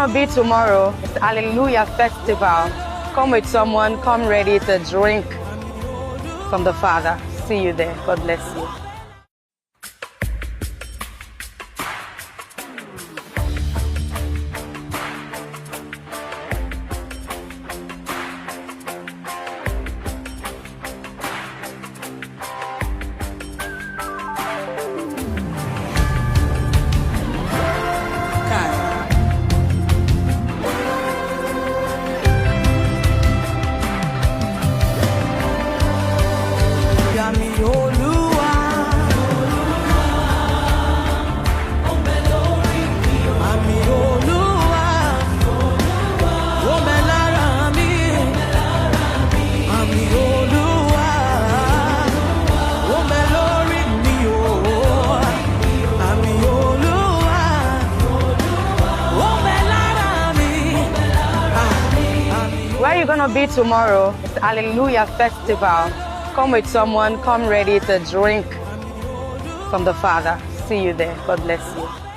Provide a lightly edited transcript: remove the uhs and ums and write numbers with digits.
gonna be tomorrow? It's Hallelujah Festival. Come with someone, come ready to drink from the Father. See you there. God bless you. Where are you gonna be tomorrow? It's Hallelujah Festival. Come with someone, come ready to drink from the Father. See you there. God bless you.